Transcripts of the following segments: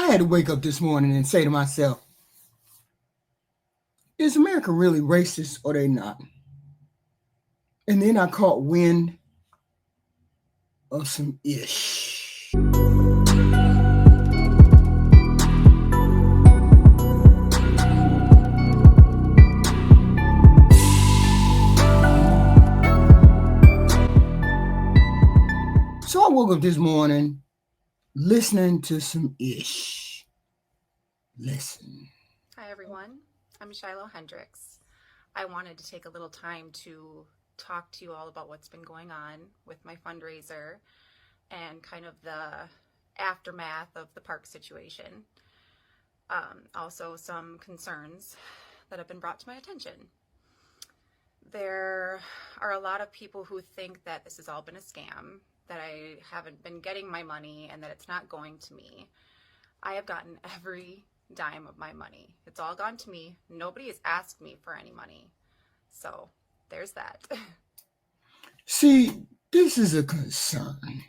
had to wake up this morning and say to myself, is America really racist or they not? And then I caught wind of some ish. So I woke up this morning listening to some ish. Listen. Hi, everyone. I'm Shiloh Hendricks. I wanted to take a little time to talk to you all about what's been going on with my fundraiser and kind of the aftermath of the park situation. Also, some concerns that have been brought to my attention. There are a lot of people who think that this has all been a scam, that I haven't been getting my money and that it's not going to me. I have gotten every dime of my money. It's all gone to me. Nobody has asked me for any money. So there's that. See, this is a concern.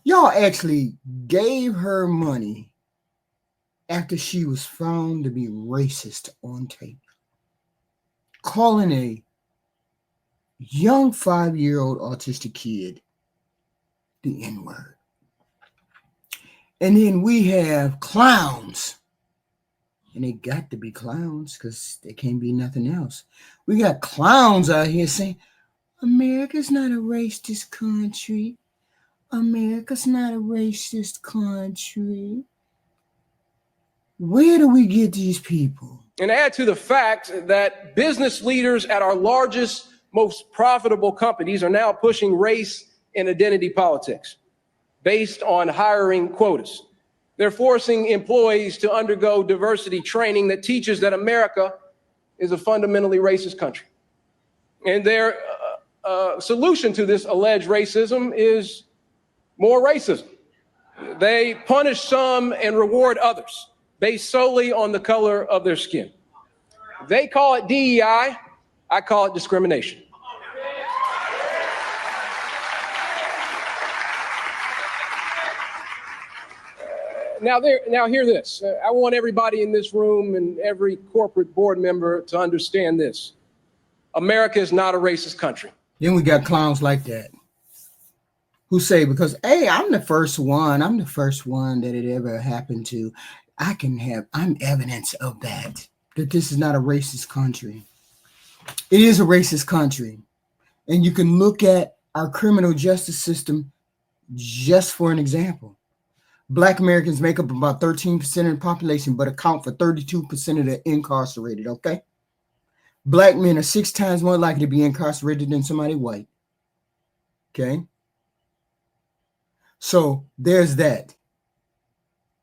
Y'all actually gave her money after she was found to be racist on tape, calling a young 5-year-old autistic kid the N-word. And then we have clowns, and they got to be clowns because they can't be nothing else. We got clowns out here saying, America's not a racist country. America's not a racist country. Where do we get these people? And add to the fact that business leaders at our largest, most profitable companies are now pushing race and identity politics based on hiring quotas. They're forcing employees to undergo diversity training that teaches that America is a fundamentally racist country. And their solution to this alleged racism is more racism. They punish some and reward others based solely on the color of their skin. They call it DEI, I call it discrimination. Now hear this. I want everybody in this room and every corporate board member to understand this. America is not a racist country. Then we got clowns like that who say, because, hey, I'm the first one that it ever happened to. I'm evidence of that this is not a racist country. It is a racist country. And you can look at our criminal justice system just for an example. Black Americans make up about 13% of the population, but account for 32% of the incarcerated, okay? Black men are 6 times more likely to be incarcerated than somebody white, okay? So there's that.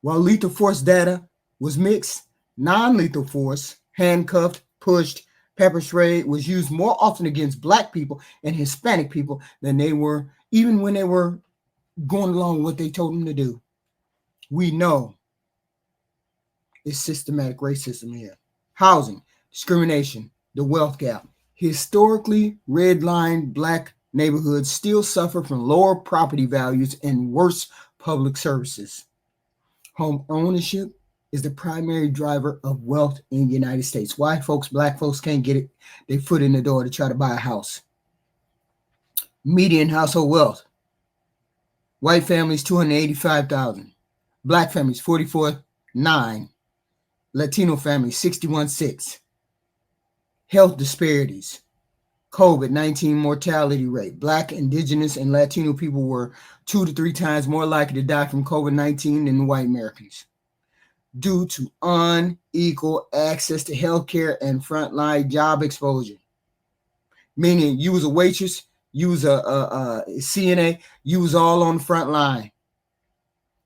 While lethal force data was mixed, non-lethal force, handcuffed, pushed, pepper spray was used more often against Black people and Hispanic people than they were, even when they were going along with what they told them to do. We know it's systematic racism here. Housing, discrimination, the wealth gap. Historically redlined Black neighborhoods still suffer from lower property values and worse public services. Home ownership is the primary driver of wealth in the United States. White folks, Black folks can't get their foot in the door to try to buy a house. Median household wealth. White families, $285,000. Black families, $44,900. Latino families, $61,600. Health disparities. COVID-19 mortality rate. Black, Indigenous, and Latino people were 2 to 3 times more likely to die from COVID-19 than white Americans due to unequal access to healthcare and frontline job exposure. Meaning you was a waitress, you was a CNA, you was all on the front line.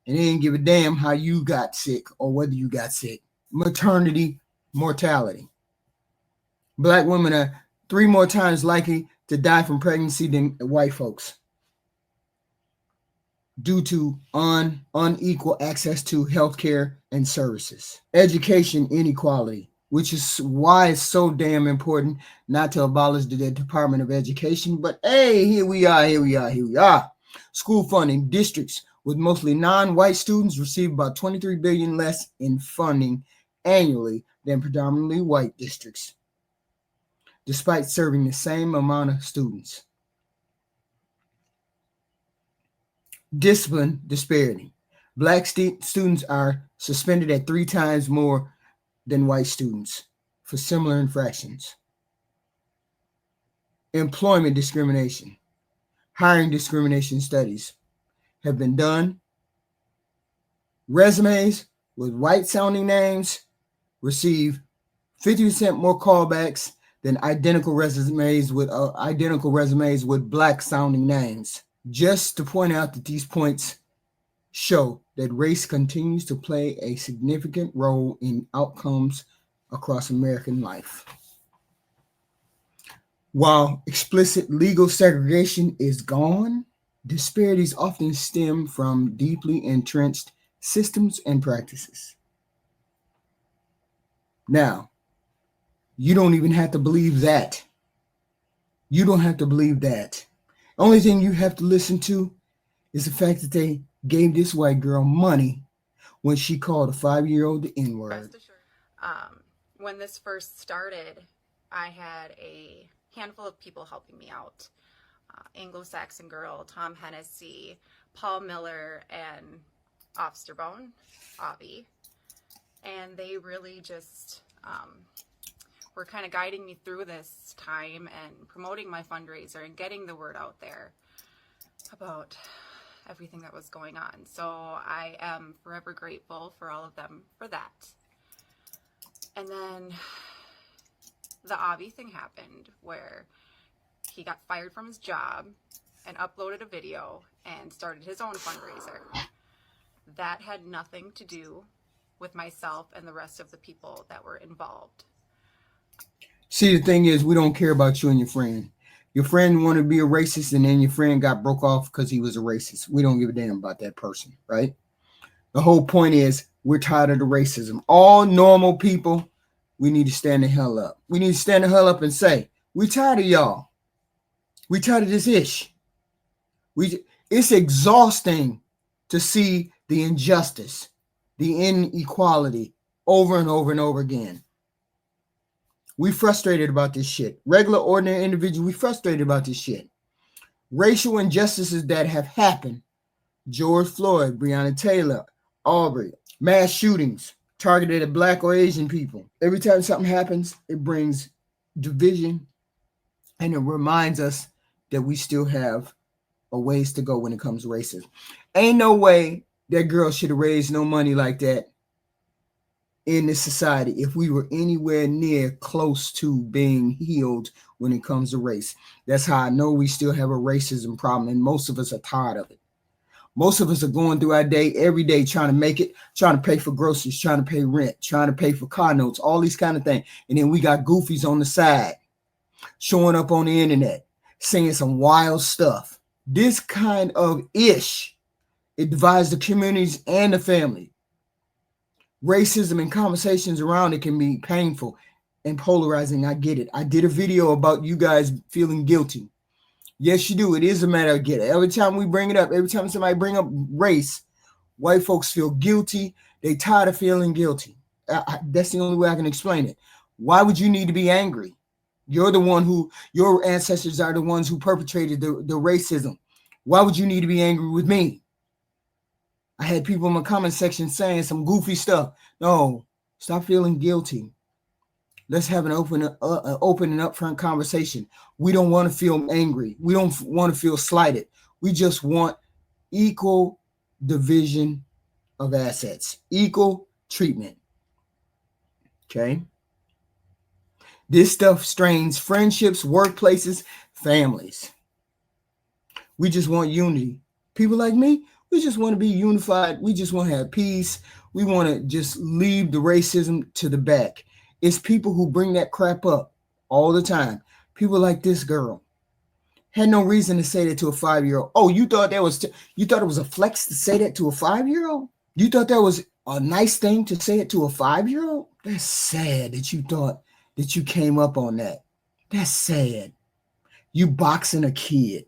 And they didn't give a damn how you got sick or whether you got sick. Maternity mortality. Black women are 3 more times likely to die from pregnancy than white folks due to unequal access to healthcare and services. Education inequality, which is why it's so damn important not to abolish the Department of Education. But hey, here we are. School funding. Districts with mostly non-white students receive about 23 billion less in funding annually than predominantly white districts, despite serving the same amount of students. Discipline disparity. Black students are suspended at 3 times more than white students for similar infractions. Employment discrimination. Hiring discrimination studies have been done. Resumes with white sounding names receive 50% more callbacks than identical resumes with black sounding names. Just to point out that these points show that race continues to play a significant role in outcomes across American life. While explicit legal segregation is gone, disparities often stem from deeply entrenched systems and practices. Now, you don't even have to believe that. You don't have to believe that. Only thing you have to listen to is the fact that they gave this white girl money when she called a 5-year-old the N-word. When this first started, I had a handful of people helping me out. Anglo-Saxon Girl, Tom Hennessy, Paul Miller, and Ofsterbone, Avi. And they really just were kind of guiding me through this time and promoting my fundraiser and getting the word out there about everything that was going on. So I am forever grateful for all of them for that. And then the Avi thing happened where he got fired from his job and uploaded a video and started his own fundraiser. That had nothing to do with myself and the rest of the people that were involved. See, the thing is, we don't care about you and your friend. Your friend wanted to be a racist, and then your friend got broke off because he was a racist. We don't give a damn about that person, right? The whole point is, we're tired of the racism. All normal people, we need to stand the hell up. We need to stand the hell up and say, we're tired of y'all. We're tired of this ish. It's exhausting to see the injustice, the inequality over and over and over again. We frustrated about this shit. Regular, ordinary individuals, we frustrated about this shit. Racial injustices that have happened. George Floyd, Breonna Taylor, Aubrey, mass shootings targeted at Black or Asian people. Every time something happens, it brings division, and it reminds us that we still have a ways to go when it comes to racism. Ain't no way that girl should have raised no money like that in this society if we were anywhere near close to being healed when it comes to race. That's how I know we still have a racism problem, and most of us are tired of it. Most of us are going through our day every day trying to make it, trying to pay for groceries, trying to pay rent, trying to pay for car notes, all these kind of things. And then we got goofies on the side showing up on the internet saying some wild stuff. This kind of ish, it divides the communities and the family. Racism and conversations around it can be painful and polarizing. I get it. I did a video about you guys feeling guilty. Yes, you do. It is a matter of guilt. Every time we bring it up, every time somebody bring up race, white folks feel guilty. They tired of feeling guilty. That's the only way I can explain it. Why would you need to be angry? You're the one who, your ancestors are the ones who perpetrated the racism. Why would you need to be angry with me? I had people in my comment section saying some goofy stuff. No, stop feeling guilty. Let's have an open and upfront conversation. We don't want to feel angry. We don't want to feel slighted. We just want equal division of assets, equal treatment. Okay? This stuff strains friendships, workplaces, families. We just want unity. People like me, we just want to be unified. We just want to have peace. We want to just leave the racism to the back. It's people who bring that crap up all the time. People like this girl had no reason to say that to a 5-year-old. Oh, you thought that was you thought it was a flex to say that to a 5-year-old? You thought that was a nice thing to say it to a 5-year-old? That's sad that you thought that you came up on that. That's sad. You boxing a kid.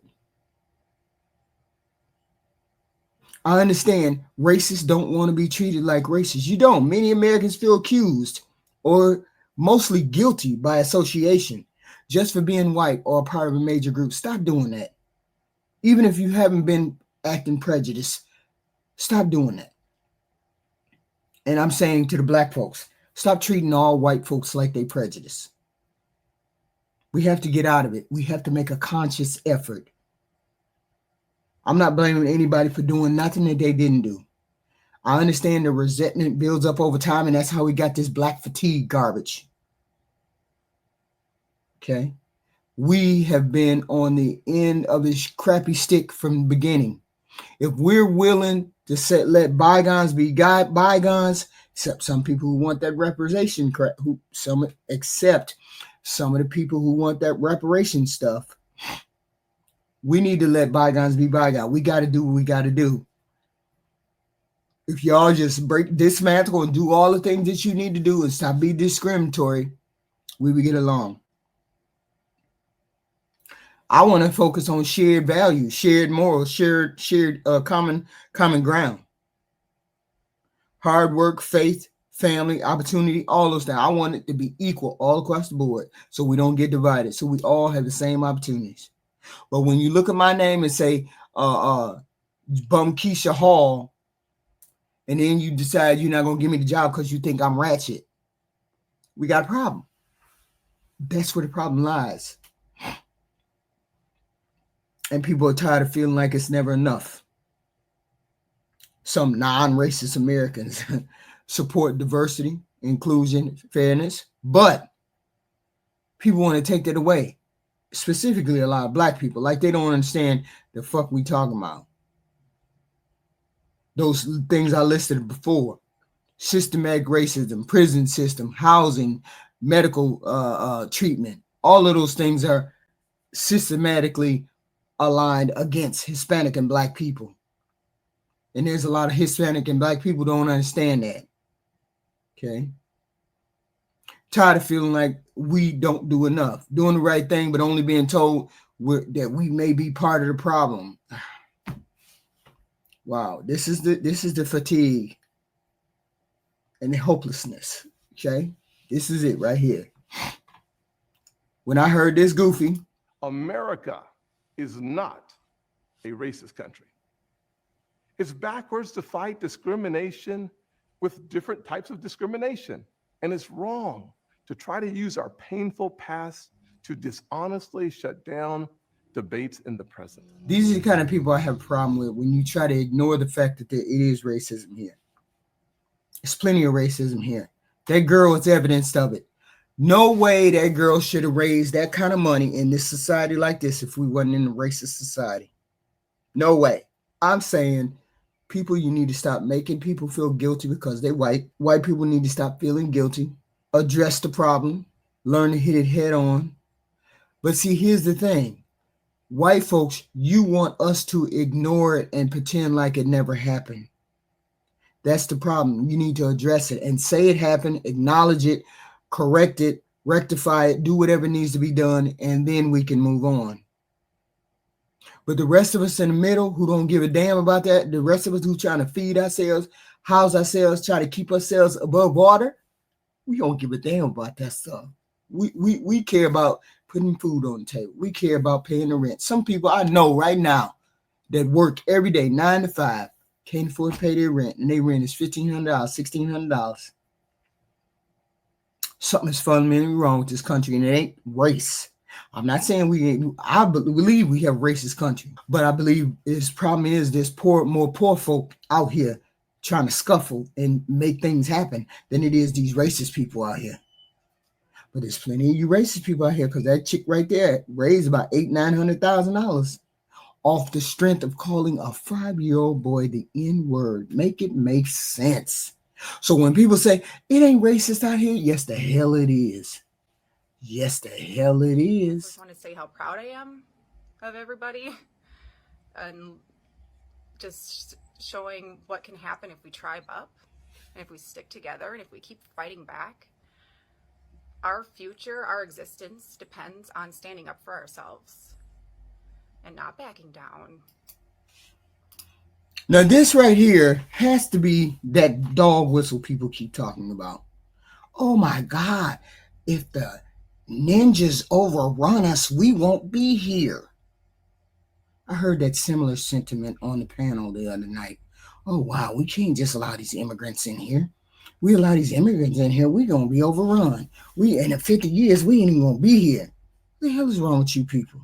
I understand racists don't want to be treated like racists. You don't. Many Americans feel accused or mostly guilty by association just for being white or a part of a major group. Stop doing that. Even if you haven't been acting prejudice, stop doing that. And I'm saying to the black folks, stop treating all white folks like they prejudice. We have to get out of it. We have to make a conscious effort. I'm not blaming anybody for doing nothing that they didn't do. I understand the resentment builds up over time, and that's how we got this black fatigue garbage. Okay? We have been on the end of this crappy stick from the beginning. If we're willing to let bygones be bygones, except some people who want that reparation, except some of the people who want that reparation stuff, we need to let bygones be bygones. We got to do what we got to do. If y'all just dismantle and do all the things that you need to do and stop being discriminatory, we will get along. I want to focus on shared values, shared morals, shared common ground. Hard work, faith, family, opportunity, all those things. I want it to be equal all across the board so we don't get divided, so we all have the same opportunities. But when you look at my name and say Bum Keisha Hall, and then you decide you're not going to give me the job because you think I'm ratchet, we got a problem. That's where the problem lies. And people are tired of feeling like it's never enough. Some non-racist Americans support diversity, inclusion, fairness, but people want to take that away. Specifically, a lot of black people, like they don't understand the fuck we talking about. Those things I listed before: systematic racism, prison system, housing, medical treatment. All of those things are systematically aligned against Hispanic and black people. And there's a lot of Hispanic and black people don't understand that. Okay. Tired of feeling like we don't do enough, doing the right thing, but only being told that we may be part of the problem. Wow, this is the fatigue and the hopelessness. Okay, this is it right here. When I heard this goofy, America is not a racist country. It's backwards to fight discrimination with different types of discrimination. And it's wrong to try to use our painful past to dishonestly shut down debates in the present. These are the kind of people I have a problem with when you try to ignore the fact that there is racism here. There's plenty of racism here. That girl is evidence of it. No way that girl should have raised that kind of money in this society like this if we wasn't in a racist society. No way. I'm saying, people, you need to stop making people feel guilty because they're white. White people need to stop feeling guilty. Address the problem. Learn to hit it head on. But see, here's the thing. White folks, you want us to ignore it and pretend like it never happened. That's the problem. You need to address it and say it happened, acknowledge it, correct it, rectify it, do whatever needs to be done, and then we can move on. But the rest of us in the middle who don't give a damn about that, the rest of us who trying to feed ourselves, house ourselves, try to keep ourselves above water, we don't give a damn about that stuff. We care about putting food on the table. We care about paying the rent. Some people I know right now that work every day, 9 to 5, can't afford to pay their rent, and their rent is $1,500, $1,600. Something is fundamentally wrong with this country, and it ain't race. I'm not saying we ain't. I believe we have a racist country, but I believe this problem is there's more poor folk out here trying to scuffle and make things happen than it is these racist people out here. But there's plenty of you racist people out here because that chick right there raised about $800,000-$900,000 off the strength of calling a 5-year-old boy the N-word. Make it make sense. So when people say it ain't racist out here, yes, the hell it is. Yes, the hell it I is. just want to say how proud I am of everybody and just showing what can happen if we tribe up and if we stick together and if we keep fighting back. Our future, our existence depends on standing up for ourselves and not backing down. Now, this right here has to be that dog whistle people keep talking about. Oh my God, if the ninjas overrun us, we won't be here. I heard that similar sentiment on the panel the other night. Oh wow, we can't just allow these immigrants in here. We allow these immigrants in here, we're gonna be overrun. In 50 years, we ain't even gonna be here. What the hell is wrong with you people?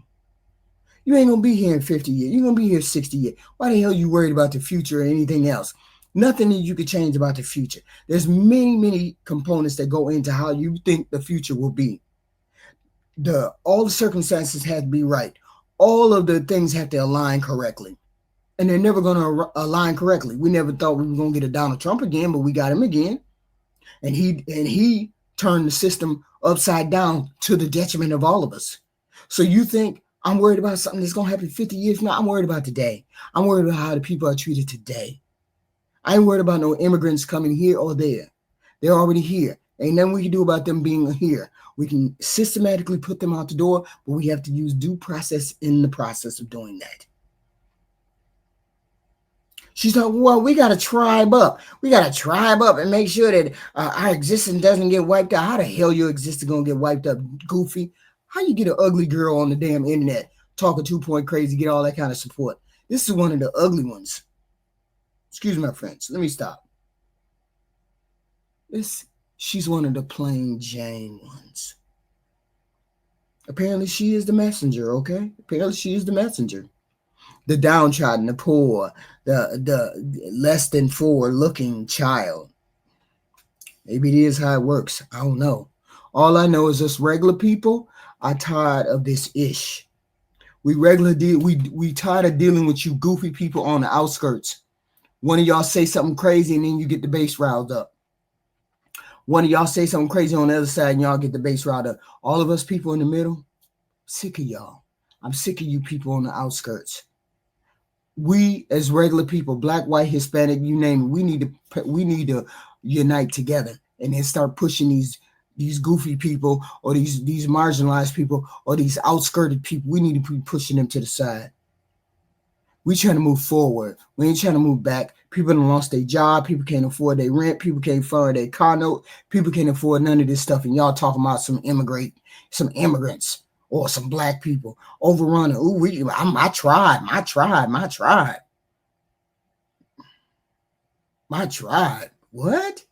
You ain't gonna be here in 50 years. You're gonna be here 60 years. Why the hell are you worried about the future or anything else? Nothing that you could change about the future. There's many components that go into how you think the future will be. All the circumstances have to be right. All of the things have to align correctly. And they're never going to align correctly. We never thought we were going to get a Donald Trump again, but we got him again. And he turned the system upside down to the detriment of all of us. So you think I'm worried about something that's going to happen 50 years from now? I'm worried about today. I'm worried about how the people are treated today. I ain't worried about no immigrants coming here or there. They're already here. Ain't nothing we can do about them being here. We can systematically put them out the door, but we have to use due process in the process of doing that. She's like, well, we got to tribe up. We got to tribe up and make sure that our existence doesn't get wiped out. How the hell your existence going to get wiped up, goofy? How you get an ugly girl on the damn internet talking 2-point crazy, get all that kind of support? This is one of the ugly ones. Excuse me, my friends. Let me stop. She's one of the plain Jane ones. Apparently, she is the messenger, okay? Apparently, she is the messenger. The downtrodden, the poor, the less than forward-looking child. Maybe it is how it works. I don't know. All I know is us regular people are tired of this ish. We tired of dealing with you goofy people on the outskirts. One of y'all say something crazy and then you get the base riled up. One of y'all say something crazy on the other side and y'all get the base riled up. All of us people in the middle, sick of y'all. I'm sick of you people on the outskirts. We as regular people, black, white, Hispanic, you name it, we need to unite together and then start pushing these goofy people or these marginalized people or these outskirted people. We need to be pushing them to the side. We trying to move forward. We ain't trying to move back. People done lost their job. People can't afford their rent. People can't afford their car note. People can't afford none of this stuff. And y'all talking about some immigrants or some black people overrunning. Ooh, my tribe. What?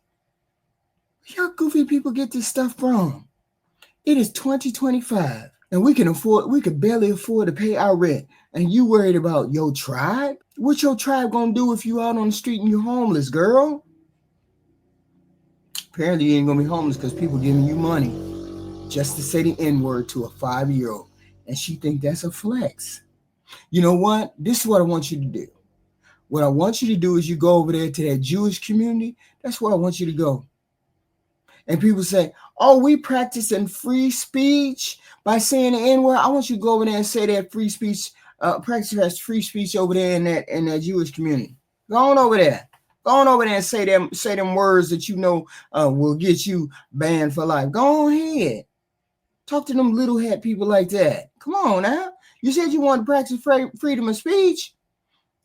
Y'all goofy people get this stuff from? It is 2025 and we could barely afford to pay our rent. And you worried about your tribe? What your tribe gonna do if you out on the street and you homeless, girl? Apparently you ain't gonna be homeless because people giving you money just to say the N-word to a 5-year-old. And she think that's a flex. You know what? This is what I want you to do. What I want you to do is you go over there to that Jewish community. That's where I want you to go. And people say, oh, we practicing free speech by saying the N-word. I want you to go over there and say that free speech, practice free speech over there in that Jewish community. Go on over there. Go on over there and say them words that you know will get you banned for life. Go on ahead. Talk to them little hat people like that. Come on now. You said you want to practice freedom of speech.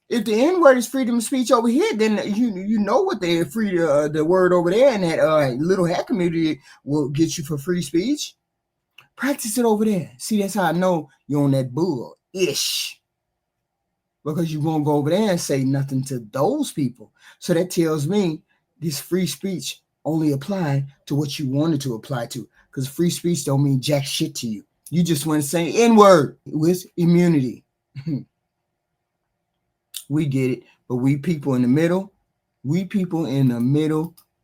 If the N-word is freedom of speech over here, then you know what the word over there in that little hat community will get you for free speech. Practice it over there. See, that's how I know you're on that bull-ish. Because you won't go over there and say nothing to those people. So that tells me this free speech only applied to what you wanted to apply to. Because free speech don't mean jack shit to you. You just want to say N-word with immunity. We get it, but we people in the middle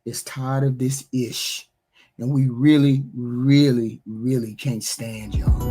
is tired of this ish. And we really, really, really can't stand y'all.